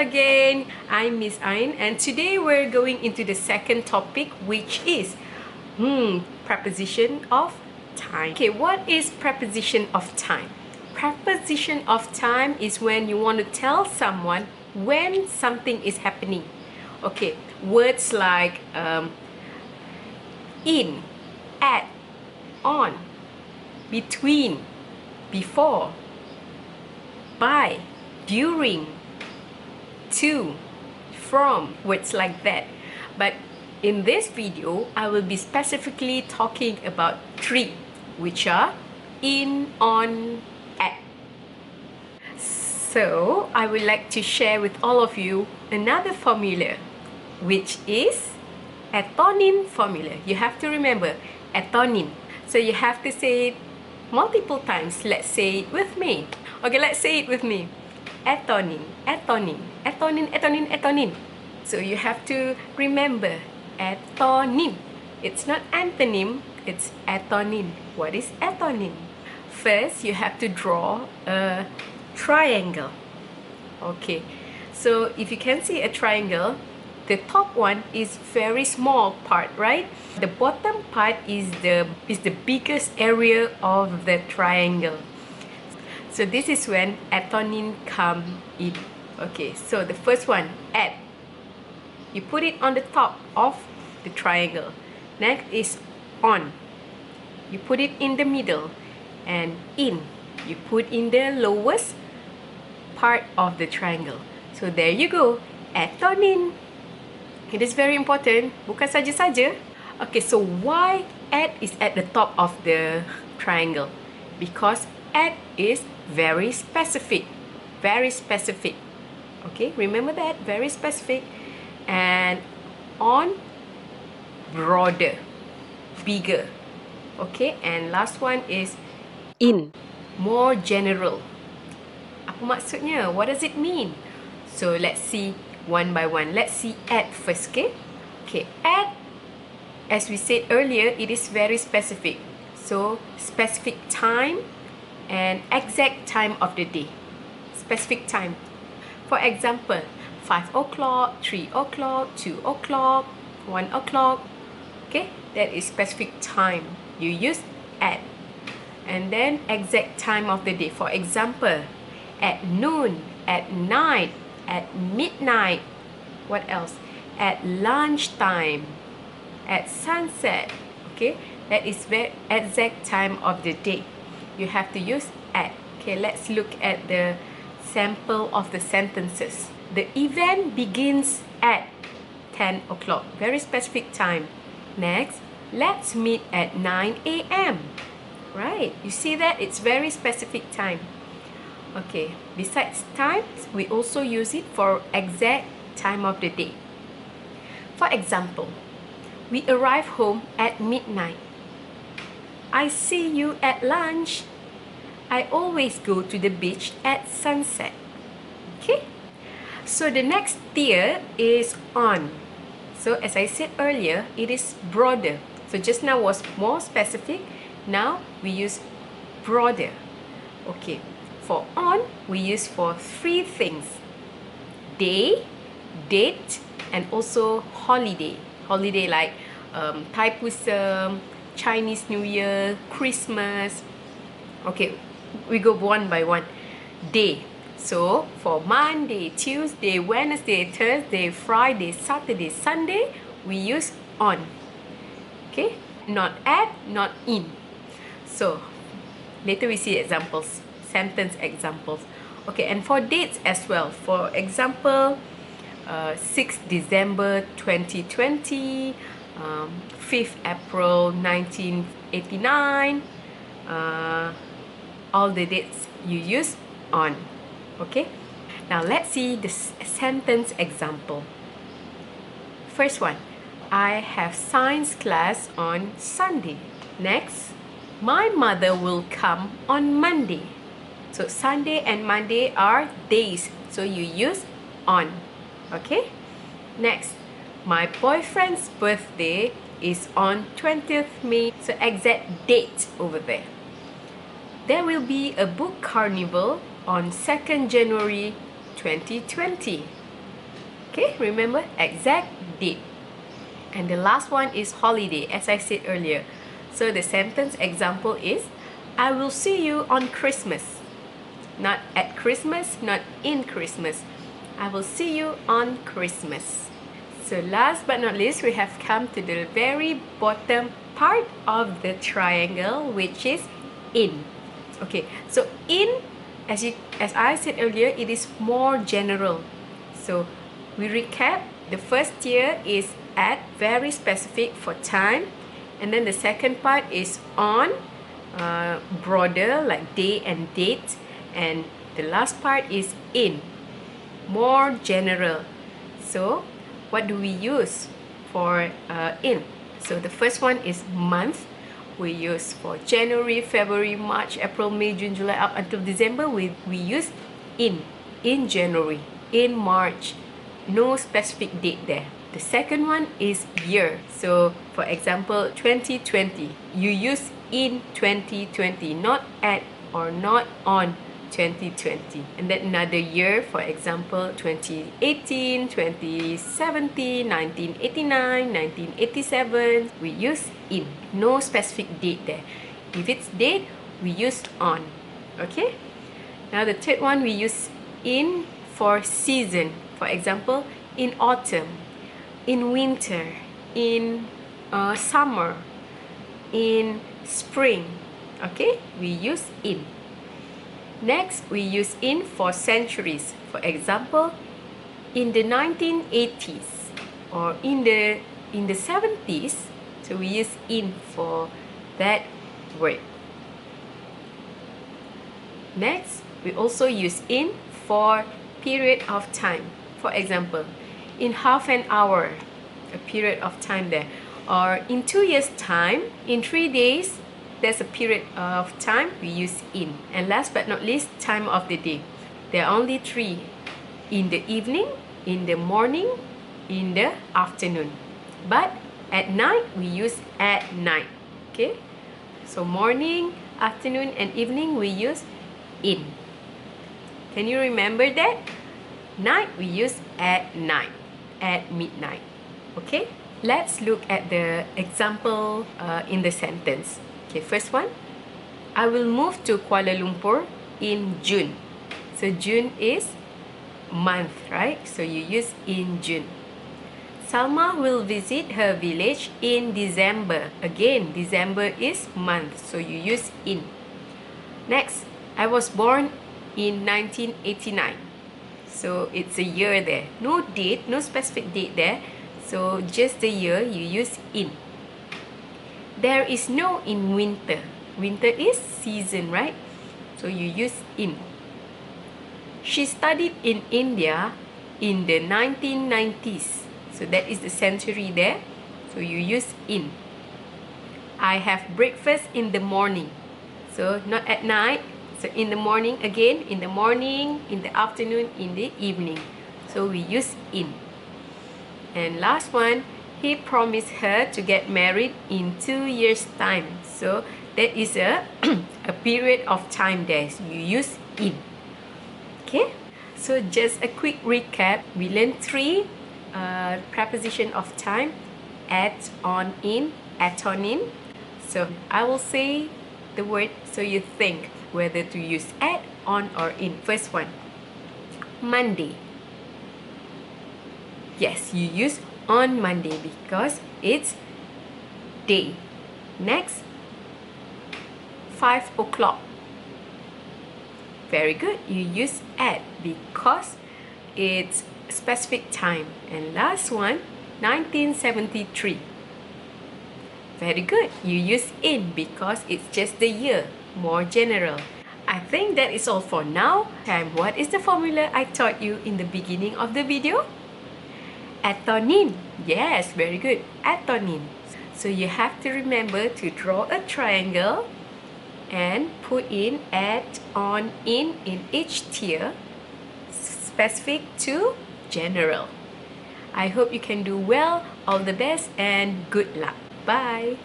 again, I'm Miss Ain, and today we're going into the second topic, which is preposition of time. Okay, what is preposition of time? Preposition of time is when you want to tell someone when something is happening. Okay, words like in, at, on, between, before, by, during, to, from, words like that. But in this video, I will be specifically talking about three, which are in, on, at. So I would like to share with all of you another formula, which is ATONIN formula. You have to remember ATONIN. So you have to say it multiple times. Let's say it with me. Okay, let's say it with me. ATONIN, ATONIN, ATONIN, ATONIN, ATONIN. So you have to remember ATONIN. It's not antonym, it's ATONIN. What is ATONIN? First, you have to draw a triangle. Okay, so if you can see a triangle, the top one is very small part, right? The bottom part is the biggest area of the triangle. So this is when ATONIN come in. Okay, so the first one, at. You put it on the top of the triangle. Next is on. You put it in the middle. And in. You put in the lowest part of the triangle. So there you go, ATONIN. It is very important, bukan saja-saja. Okay, so why at is at the top of the triangle? Because at is very specific. Very specific. Okay, remember that, very specific. And on, broader, bigger. Okay, and last one is in, more general. Apa maksudnya? What does it mean? So let's see one by one. Let's see at first, okay? Okay, at, as we said earlier, it is very specific. So, specific time and exact time of the day. Specific time. For example, 5 o'clock, 3 o'clock, 2 o'clock, 1 o'clock. Okay, that is specific time. You use at. And then exact time of the day. For example, at noon, at night, at midnight. What else? At lunchtime, at sunset. Okay, that is very exact time of the day. You have to use at. Okay, let's look at the sample of the sentences. The event begins at 10 o'clock. Very specific time. Next, let's meet at 9 a.m. Right, you see that? It's very specific time. Okay, besides time, we also use it for exact time of the day. For example, we arrive home at midnight. I see you at lunch. I always go to the beach at sunset. Okay, so the next tier is on. So as I said earlier, it is broader. So just now was more specific. Now we use broader. Okay, for on, we use for three things: day, date, and also holiday. Holiday like Thaipusam, Chinese New Year, Christmas. Okay, we go one by one. Day. So for Monday, Tuesday, Wednesday, Thursday, Friday, Saturday, Sunday, we use on. Okay, not at, not in. So later we see examples, sentence examples. Okay, and for dates as well. For example, 6th December 2020, 5th April 1989. All the dates you use on. Okay, now let's see the sentence example. First one, I have science class on Sunday. Next, my mother will come on Monday. So Sunday and Monday are days, so you use on. Okay, next, my boyfriend's birthday is on 20th May. So exact date over there. There will be a book carnival on 2nd January 2020. Okay, remember, exact date. And the last one is holiday, as I said earlier. So the sentence example is, I will see you on Christmas. Not at Christmas, not in Christmas. I will see you on Christmas. So last but not least, we have come to the very bottom part of the triangle, which is in. Okay, so in, as I said earlier, it is more general. So we recap. The first tier is at, very specific for time, and then the second part is on, broader, like day and date, and the last part is in, more general. So what do we use for in? So the first one is month. We use for January, February, March, April, May, June, July, up until December. We use in January, in March. No specific date there. The second one is year. So for example, 2020, you use in 2020, not at or not on 2020. And then another year, for example, 2018, 2017, 1989, 1987, we use in. No specific date there. If it's date, we use on. Okay? Now the third one, we use in for season. For example, in autumn, in winter, in summer, in spring. Okay? We use in. Next, we use in for centuries. For example, in the 1980s or in the 70s. So we use in for that word. Next, we also use in for period of time. For example, in half an hour, a period of time there. Or in 2 years' time, in 3 days, there's a period of time, we use in. And last but not least, time of the day. There are only 3. In the evening, in the morning, in the afternoon. But at night, we use at night. Okay? So morning, afternoon, and evening, we use in. Can you remember that? Night, we use at night, at midnight. Okay? Let's look at the example in the sentence. Okay, first one. I will move to Kuala Lumpur in June. So June is month, right? So you use in June. Salma will visit her village in December. Again, December is month, so you use in. Next, I was born in 1989. So it's a year there. No date, no specific date there. So just the year, you use in. There is snow in winter. Winter is season, right? So you use in. She studied in India in the 1990s. So that is the century there. So you use in. I have breakfast in the morning. So not at night. So in the morning again, in the morning, in the afternoon, in the evening. So we use in. And last one, he promised her to get married in 2 years' time. So that is a period of time there. So you use in. Okay? So just a quick recap. We learned 3 preposition of time. At, on, in, ATONIN. So I will say the word so you think whether to use at, on, or in. First one, Monday. Yes, you use on Monday because it's day. Next, 5 o'clock. Very good. You use at because it's specific time. And last one, 1973. Very good. You use in because it's just the year, more general. I think that is all for now. And what is the formula I taught you in the beginning of the video? ATONIN. Yes, very good. ATONIN. So you have to remember to draw a triangle and put in at, on, in each tier, specific to general. I hope you can do well. All the best and good luck. Bye.